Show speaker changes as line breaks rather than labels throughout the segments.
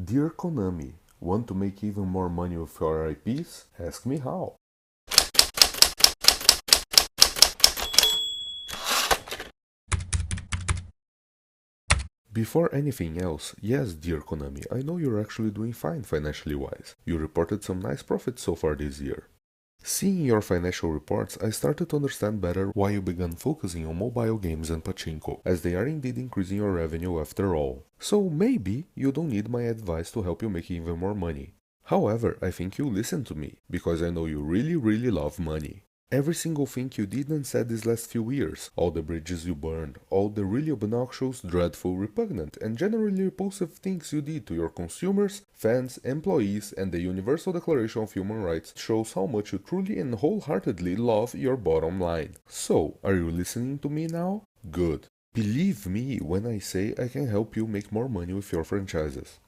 Dear Konami, want to make even more money with your IPs? Ask me how. Before anything else, yes, dear Konami, I know you're actually doing fine financially wise. You reported some nice profits so far this year. Seeing your financial reports, I started to understand better why you began focusing on mobile games and pachinko, as they are indeed increasing your revenue after all. So maybe you don't need my advice to help you make even more money. However, I think you listen to me, because I know you really love money. Every single thing you did and said these last few years, all the bridges you burned, all the really obnoxious, dreadful, repugnant, and generally repulsive things you did to your consumers, fans, employees, and the Universal Declaration of Human Rights shows how much you truly and wholeheartedly love your bottom line. So, are you listening to me now? Good. Believe me when I say I can help you make more money with your franchises.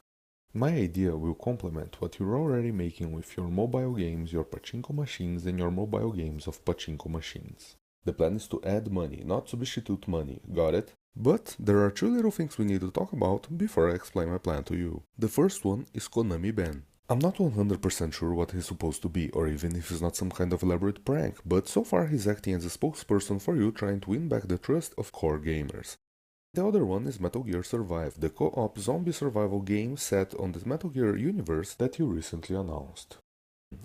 My idea will complement what you're already making with your mobile games, your pachinko machines, and your mobile games of pachinko machines. The plan is to add money, not substitute money, got it? But there are two little things we need to talk about before I explain my plan to you. The first one is Konami ban. I'm not 100% sure what he's supposed to be, or even if he's not some kind of elaborate prank, but so far he's acting as a spokesperson for you trying to win back the trust of core gamers. The other one is Metal Gear Survive, the co-op zombie survival game set on the Metal Gear universe that you recently announced.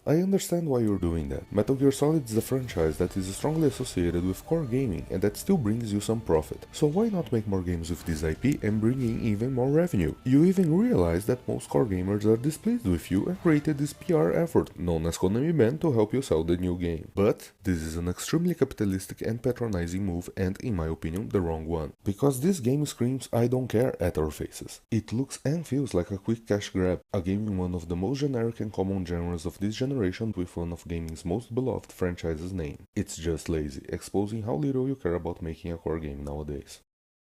I understand why you're doing that. Metal Gear Solid is a franchise that is strongly associated with core gaming and that still brings you some profit. So why not make more games with this IP and bring in even more revenue? You even realize that most core gamers are displeased with you and created this PR effort known as Konami Ban to help you sell the new game. But this is an extremely capitalistic and patronizing move and, in my opinion, the wrong one. Because this game screams I don't care at our faces. It looks and feels like a quick cash grab, a game in one of the most generic and common genres of this generation with one of gaming's most beloved franchises name. It's just lazy, exposing how little you care about making a core game nowadays.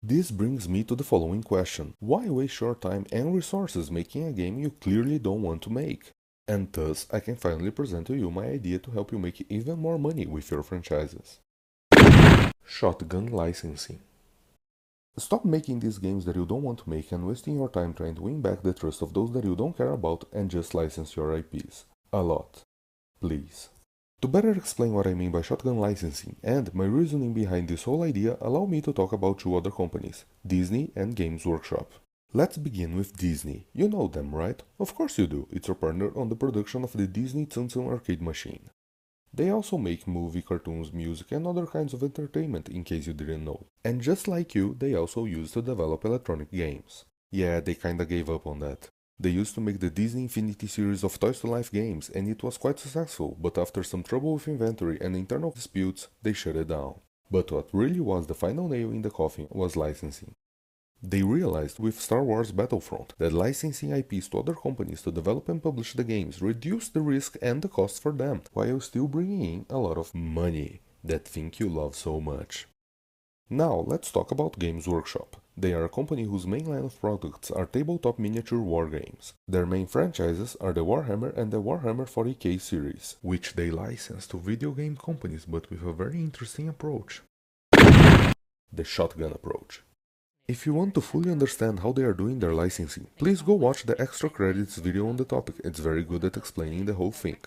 This brings me to the following question. Why waste your time and resources making a game you clearly don't want to make? And thus, I can finally present to you my idea to help you make even more money with your franchises. Shotgun licensing. Stop making these games that you don't want to make and wasting your time trying to win back the trust of those that you don't care about and just license your IPs. A lot. Please. To better explain what I mean by shotgun licensing and my reasoning behind this whole idea, allow me to talk about two other companies, Disney and Games Workshop. Let's begin with Disney. You know them, right? Of course you do. It's your partner on the production of the Disney Tsum Tsum arcade machine. They also make movie, cartoons, music, and other kinds of entertainment, in case you didn't know. And just like you, they also used to develop electronic games. Yeah, they kinda gave up on that. They used to make the Disney Infinity series of Toys to Life games, and it was quite successful, but after some trouble with inventory and internal disputes, they shut it down. But what really was the final nail in the coffin was licensing. They realized with Star Wars Battlefront that licensing IPs to other companies to develop and publish the games reduced the risk and the cost for them, while still bringing in a lot of money, that thing you love so much. Now let's talk about Games Workshop. They are a company whose main line of products are tabletop miniature war games. Their main franchises are the Warhammer and the Warhammer 40k series, which they license to video game companies but with a very interesting approach. The shotgun approach. If you want to fully understand how they are doing their licensing, please go watch the extra credits video on the topic, it's very good at explaining the whole thing.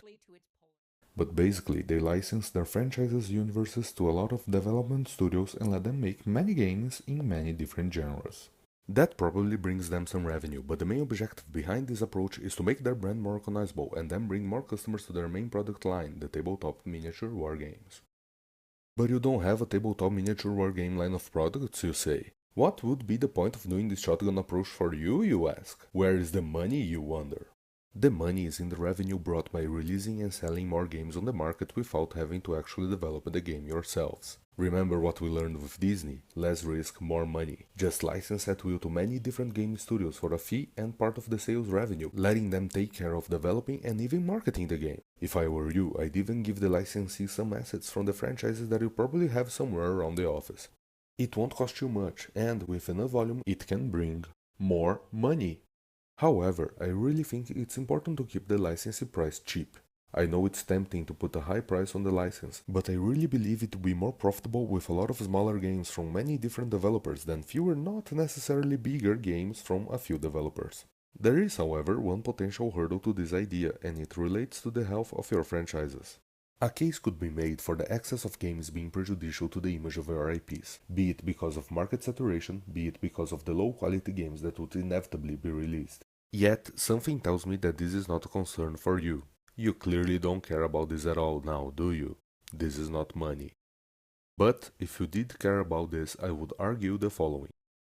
But basically, they license their franchises universes to a lot of development studios and let them make many games in many different genres. That probably brings them some revenue, but the main objective behind this approach is to make their brand more recognizable and then bring more customers to their main product line, the tabletop miniature war games. But you don't have a tabletop miniature war game line of products, you say? What would be the point of doing this shotgun approach for you, you ask? Where is the money, you wonder? The money is in the revenue brought by releasing and selling more games on the market without having to actually develop the game yourselves. Remember what we learned with Disney? Less risk, more money. Just license at will to many different game studios for a fee and part of the sales revenue, letting them take care of developing and even marketing the game. If I were you, I'd even give the licensee some assets from the franchises that you probably have somewhere around the office. It won't cost you much, and with enough volume, it can bring more money. However, I really think it's important to keep the licensing price cheap. I know it's tempting to put a high price on the license, but I really believe it will be more profitable with a lot of smaller games from many different developers than fewer not necessarily bigger games from a few developers. There is, however, one potential hurdle to this idea, and it relates to the health of your franchises. A case could be made for the excess of games being prejudicial to the image of your IPs, be it because of market saturation, be it because of the low quality games that would inevitably be released. Yet, something tells me that this is not a concern for you. You clearly don't care about this at all now, do you? This is not money. But if you did care about this, I would argue the following.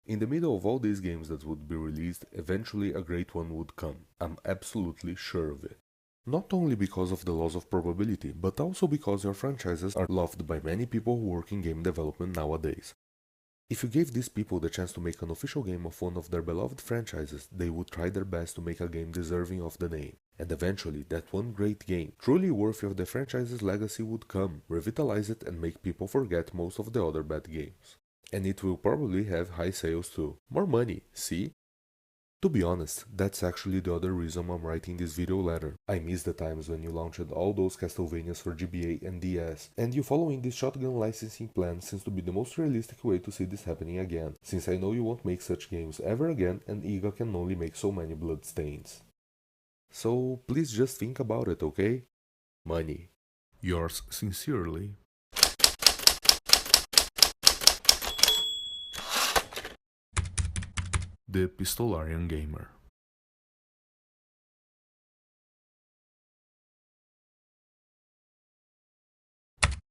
In the middle of all these games that would be released, eventually a great one would come. I'm absolutely sure of it. Not only because of the laws of probability, but also because your franchises are loved by many people who work in game development nowadays. If you gave these people the chance to make an official game of one of their beloved franchises, they would try their best to make a game deserving of the name. And eventually, that one great game, truly worthy of the franchise's legacy, would come, revitalize it, and make people forget most of the other bad games. And it will probably have high sales too. More money, see? To be honest, that's actually the other reason I'm writing this video letter. I miss the times when you launched all those Castlevanias for GBA and DS, and you following this shotgun licensing plan seems to be the most realistic way to see this happening again, since I know you won't make such games ever again and IGA can only make so many bloodstains. So please just think about it, okay? Money. Yours sincerely. The Pistolarian Gamer.